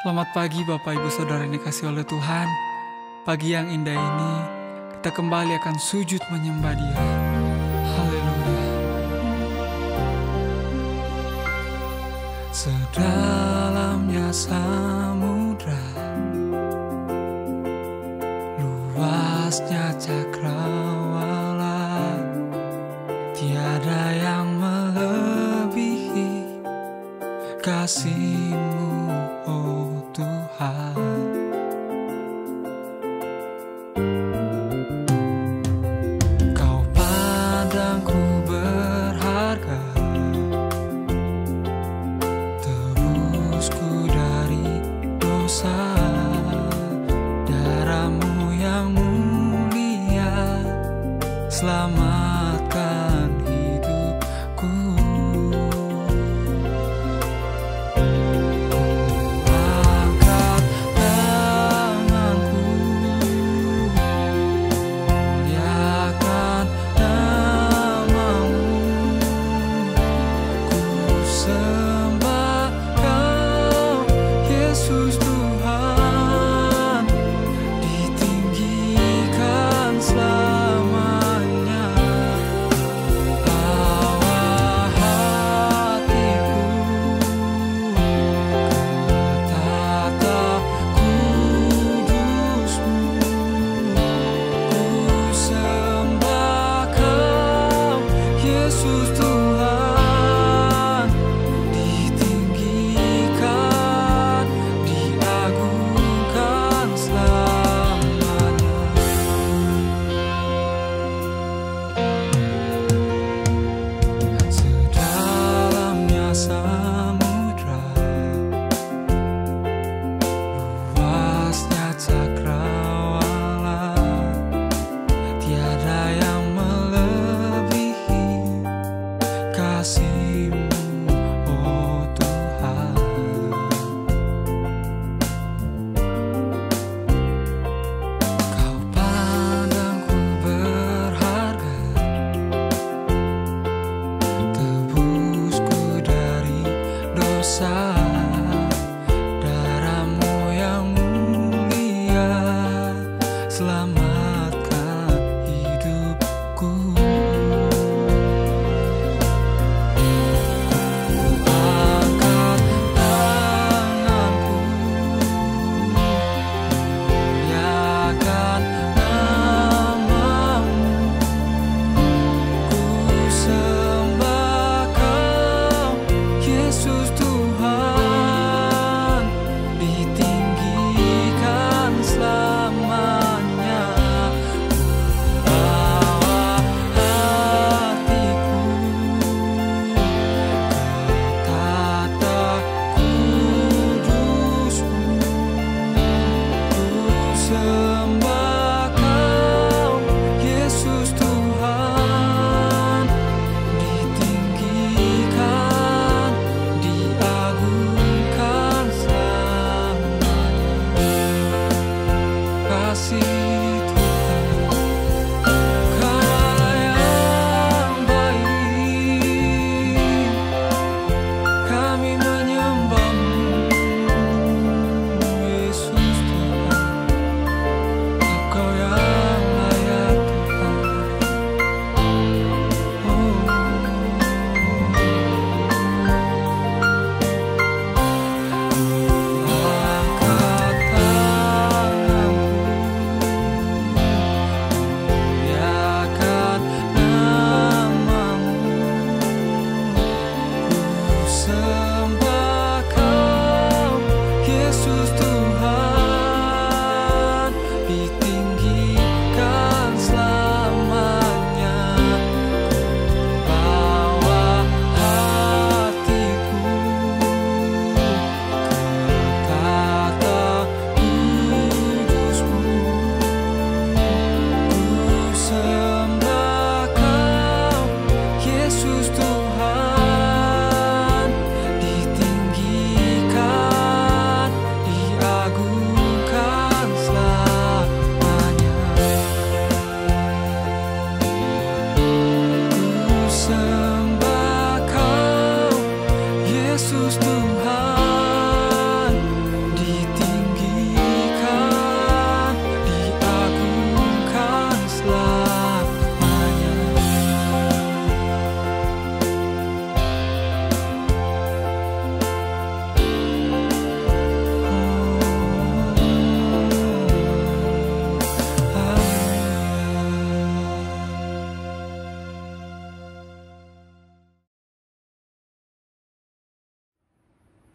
Selamat pagi Bapak Ibu Saudara yang dikasihi oleh Tuhan. Pagi yang indah ini kita kembali akan sujud menyembah Dia. Haleluya. Sedalamnya samudra, luasnya cakrawala, tiada yang melebihi kasih-Mu, oh Tuhan. Kau pandangku berharga, tebusku dari dosa. Darah-Mu yang mulia selamatkan hidupku.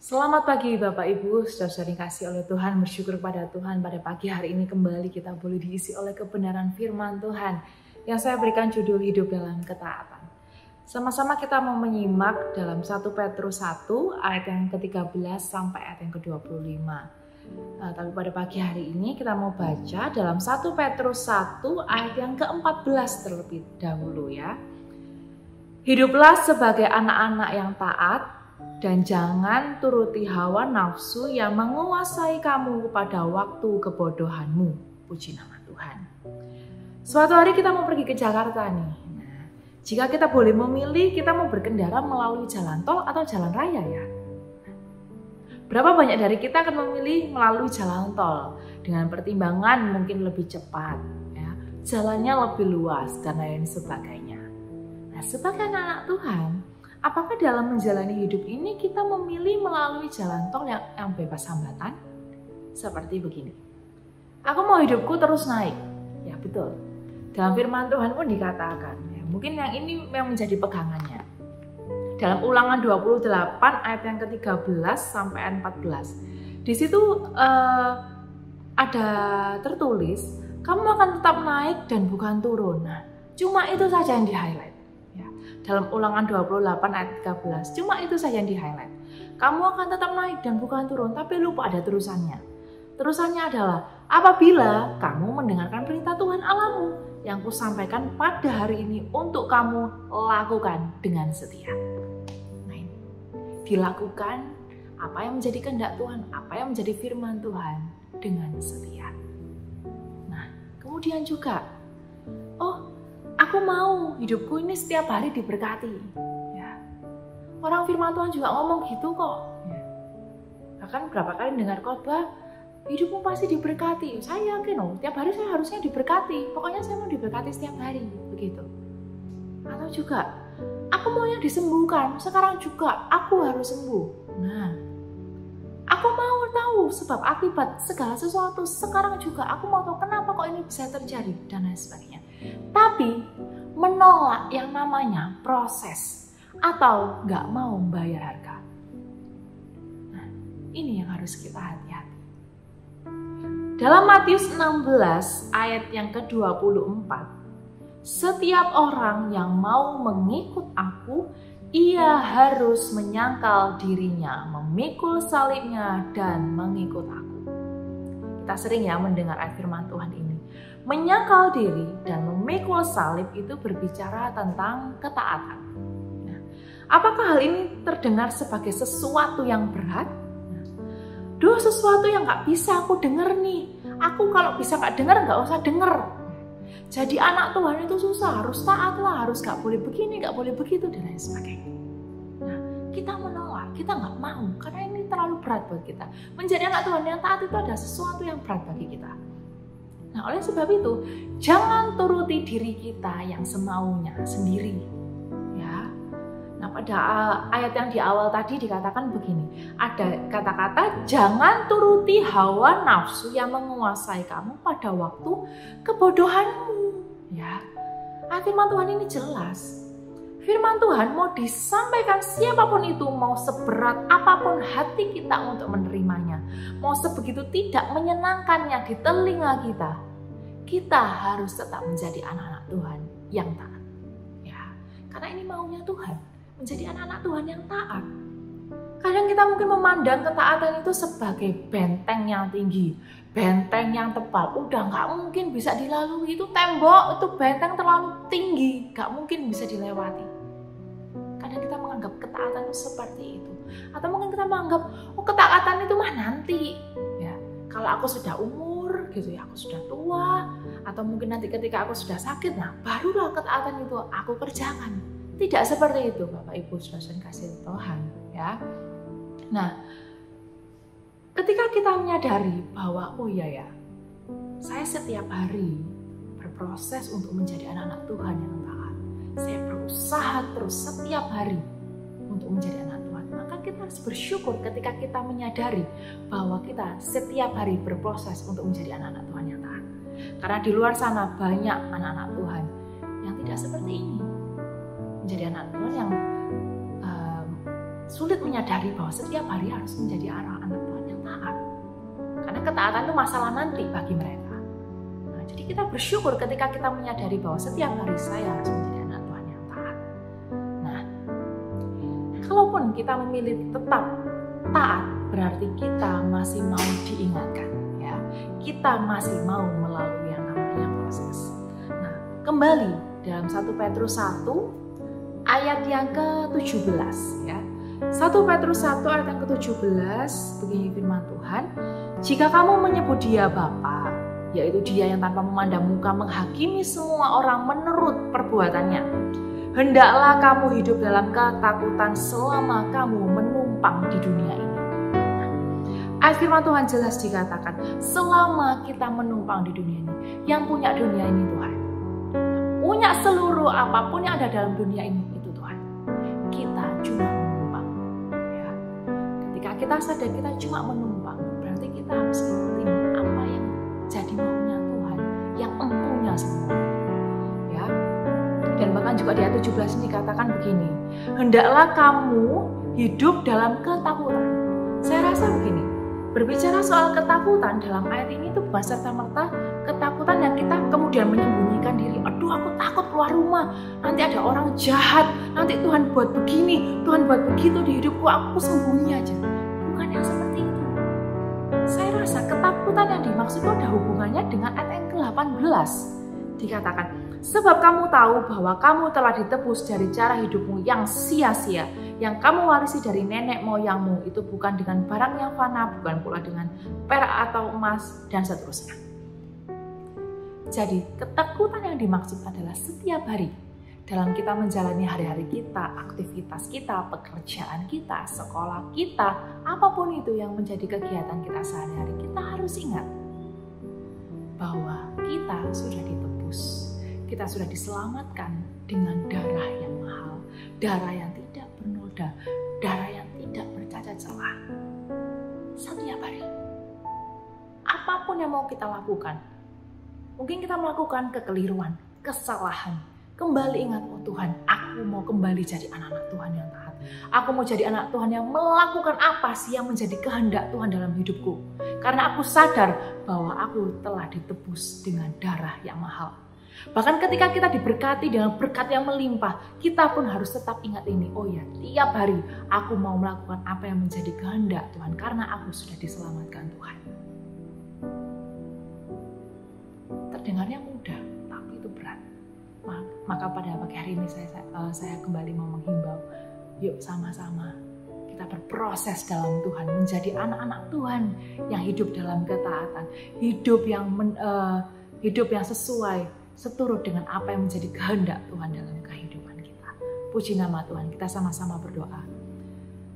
Selamat pagi Bapak Ibu, saudara-saudari dikasih oleh Tuhan. Bersyukur kepada Tuhan pada pagi hari ini kembali kita boleh diisi oleh kebenaran firman Tuhan yang saya berikan judul Hidup dalam Ketaatan. Sama-sama kita mau menyimak dalam 1 Petrus 1 ayat yang ke-13 sampai ayat yang ke-25. Tapi pada pagi hari ini kita mau baca dalam 1 Petrus 1 ayat yang ke-14 terlebih dahulu ya. Hiduplah sebagai anak-anak yang taat dan jangan turuti hawa nafsu yang menguasai kamu pada waktu kebodohanmu. Puji nama Tuhan. Suatu hari kita mau pergi ke Jakarta nih. Nah, jika kita boleh memilih, kita mau berkendara melalui jalan tol atau jalan raya ya. Berapa banyak dari kita akan memilih melalui jalan tol dengan pertimbangan mungkin lebih cepat, ya, jalannya lebih luas dan lain sebagainya. Nah, sebagai anak Tuhan, apakah dalam menjalani hidup ini kita memilih melalui jalan tol yang bebas hambatan? Seperti begini. Aku mau hidupku terus naik. Ya betul. Dalam firman Tuhan pun dikatakan. Ya, mungkin yang ini yang menjadi pegangannya. Dalam Ulangan 28 ayat yang ke-13 sampai ayat 14. Di situ ada tertulis, kamu akan tetap naik dan bukan turun. Nah, cuma itu saja yang di-highlight. Dalam Ulangan 28 ayat 13, cuma itu saja yang di-highlight. Kamu akan tetap naik dan bukan turun, tapi lupa ada terusannya. Terusannya adalah, apabila kamu mendengarkan perintah Tuhan Allahmu yang kusampaikan pada hari ini untuk kamu lakukan dengan setia. Nah ini, dilakukan apa yang menjadi kehendak Tuhan, apa yang menjadi firman Tuhan dengan setia. Nah, kemudian juga, aku mau hidupku ini setiap hari diberkati. Ya. Orang firman Tuhan juga ngomong gitu kok. Ya. Bahkan berapa kali dengar khotbah, hidupmu pasti diberkati. Saya yakin tiap hari saya harusnya diberkati. Pokoknya saya mau diberkati setiap hari. Begitu. Atau juga, aku maunya disembuhkan. Sekarang juga aku harus sembuh. Nah, aku mau tahu sebab akibat segala sesuatu. Sekarang juga aku mau tahu kenapa kok ini bisa terjadi dan lain sebagainya. Tapi menolak yang namanya proses atau nggak mau membayar harga. Nah, ini yang harus kita hati-hati. Dalam Matius 16 ayat yang ke-24, setiap orang yang mau mengikut aku, ia harus menyangkal dirinya, memikul salibnya dan mengikut aku. Kita sering ya mendengar ayat firman Tuhan ini. Menyangkal diri dan memikul salib itu berbicara tentang ketaatan. Nah, apakah hal ini terdengar sebagai sesuatu yang berat? Sesuatu yang gak bisa aku dengar nih. Aku kalau bisa gak dengar, gak usah dengar. Jadi anak Tuhan itu susah, harus taat lah, harus gak boleh begini, gak boleh begitu, dan lain sebagainya. Nah, kita menolak, kita gak mau, karena ini terlalu berat buat kita. Menjadi anak Tuhan yang taat itu adalah sesuatu yang berat bagi kita. Nah, oleh sebab itu, jangan turuti diri kita yang semaunya sendiri. Ya. Nah, pada ayat yang di awal tadi dikatakan begini, ada kata-kata jangan turuti hawa nafsu yang menguasai kamu pada waktu kebodohanmu. Ya. Firman Tuhan ini jelas. Firman Tuhan mau disampaikan siapapun itu, mau seberat apapun hati kita untuk menerimanya, mau sebegitu tidak menyenangkannya di telinga kita harus tetap menjadi anak-anak Tuhan yang taat. Ya, karena ini maunya Tuhan, menjadi anak-anak Tuhan yang taat. Kadang kita mungkin memandang ketaatan itu sebagai benteng yang tinggi, benteng yang tebal, udah nggak mungkin bisa dilalui, itu tembok, itu benteng terlalu tinggi, nggak mungkin bisa dilewati. Kadang kita menganggap ketaatan itu seperti itu, atau mungkin kita menganggap ketaatan itu mah nanti, ya kalau aku sudah umur gitu ya, aku sudah tua, atau mungkin nanti ketika aku sudah sakit, nah barulah ketaatan itu aku kerjakan. Tidak seperti itu Bapak Ibu saudara kasih Tuhan ya. Nah, ketika kita menyadari bahwa iya ya, saya setiap hari berproses untuk menjadi anak-anak Tuhan yang taat. Saya berusaha terus setiap hari untuk menjadi anak Tuhan. Maka kita harus bersyukur ketika kita menyadari bahwa kita setiap hari berproses untuk menjadi anak-anak Tuhan yang taat. Karena di luar sana banyak anak-anak Tuhan yang tidak seperti ini. Menjadi anak Tuhan yang sulit menyadari bahwa setiap hari harus menjadi anak Tuhan yang taat. Karena ketaatan itu masalah nanti bagi mereka. Nah, jadi kita bersyukur ketika kita menyadari bahwa setiap hari saya harus menjadi anak Tuhan yang taat. Nah, kalaupun kita memilih tetap taat, berarti kita masih mau diingatkan. Ya, kita masih mau melalui yang namanya proses. Nah, kembali dalam 1 Petrus 1 ayat yang ke-17 ya. 1 Petrus 1 ayat yang ke-17 begini firman Tuhan, jika kamu menyebut Dia Bapa, yaitu Dia yang tanpa memandang muka menghakimi semua orang menurut perbuatannya, hendaklah kamu hidup dalam ketakutan selama kamu menumpang di dunia ini. Ayat firman Tuhan jelas dikatakan, selama kita menumpang di dunia ini, yang punya dunia ini Tuhan, punya seluruh apapun yang ada dalam dunia ini itu Tuhan. Kita cuma menumpang. Ya. Ketika kita sadar kita cuma menumpang, berarti kita harus ikutin apa yang jadi maunya Tuhan, yang empunya semua. Ya. Dan bahkan juga di ayat 17 ini dikatakan begini, hendaklah kamu hidup dalam ketakutan. Saya rasa begini, berbicara soal ketakutan dalam ayat ini itu bukan serta-merta ketakutan yang kita kemudian menyembunyikan diri. Aduh, aku takut keluar rumah, nanti ada orang jahat, nanti Tuhan buat begini, Tuhan buat begitu di hidupku, aku sembunyi aja. Bukan yang seperti itu. Saya rasa ketakutan yang dimaksud itu ada hubungannya dengan ayat yang ke-18. Dikatakan, sebab kamu tahu bahwa kamu telah ditebus dari cara hidupmu yang sia-sia, yang kamu warisi dari nenek moyangmu, itu bukan dengan barang yang fana, bukan pula dengan perak atau emas, dan seterusnya. Jadi ketakutan yang dimaksud adalah setiap hari dalam kita menjalani hari-hari kita, aktivitas kita, pekerjaan kita, sekolah kita, apapun itu yang menjadi kegiatan kita sehari-hari, kita harus ingat bahwa kita sudah ditebus, kita sudah diselamatkan dengan darah yang mahal, darah yang tidak bernoda, darah yang tidak bercacat celah. Setiap hari, apapun yang mau kita lakukan, mungkin kita melakukan kekeliruan, kesalahan. Kembali ingat, oh Tuhan, aku mau kembali jadi anak-anak Tuhan yang taat. Aku mau jadi anak Tuhan yang melakukan apa sih yang menjadi kehendak Tuhan dalam hidupku. Karena aku sadar bahwa aku telah ditebus dengan darah yang mahal. Bahkan ketika kita diberkati dengan berkat yang melimpah, kita pun harus tetap ingat ini. Oh ya, tiap hari aku mau melakukan apa yang menjadi kehendak Tuhan. Karena aku sudah diselamatkan Tuhan. Terdengarnya mudah, tapi itu berat. Maka pada pagi hari ini saya kembali mau menghimbau, yuk sama-sama kita berproses dalam Tuhan, menjadi anak-anak Tuhan yang hidup dalam ketaatan, hidup yang sesuai, seturut dengan apa yang menjadi kehendak Tuhan dalam kehidupan kita. Puji nama Tuhan, kita sama-sama berdoa.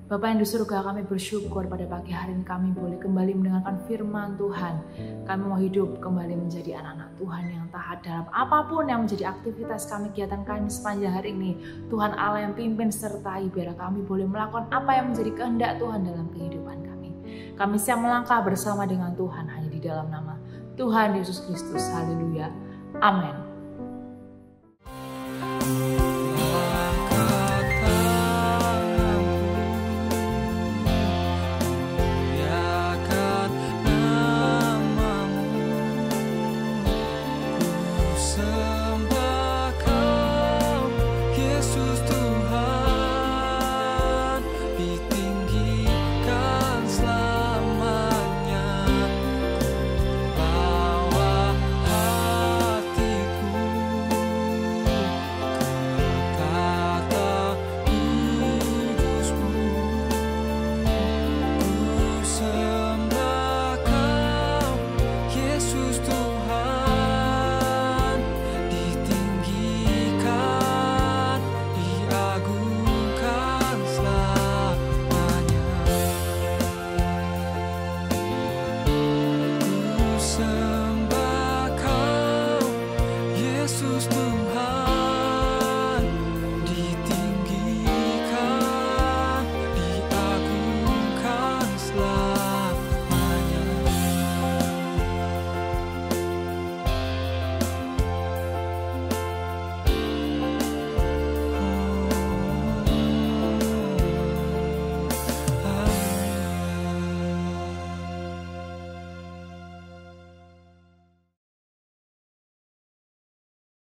Bapa yang di surga, kami bersyukur pada pagi hari ini kami boleh kembali mendengarkan firman Tuhan. Kami mau hidup kembali menjadi anak-anak Tuhan yang taat dalam apapun yang menjadi aktivitas kami, kegiatan kami sepanjang hari ini. Tuhan Allah yang pimpin sertai, biar kami boleh melakukan apa yang menjadi kehendak Tuhan dalam kehidupan kami. Kami siap melangkah bersama dengan Tuhan hanya di dalam nama Tuhan Yesus Kristus. Haleluya. Amin.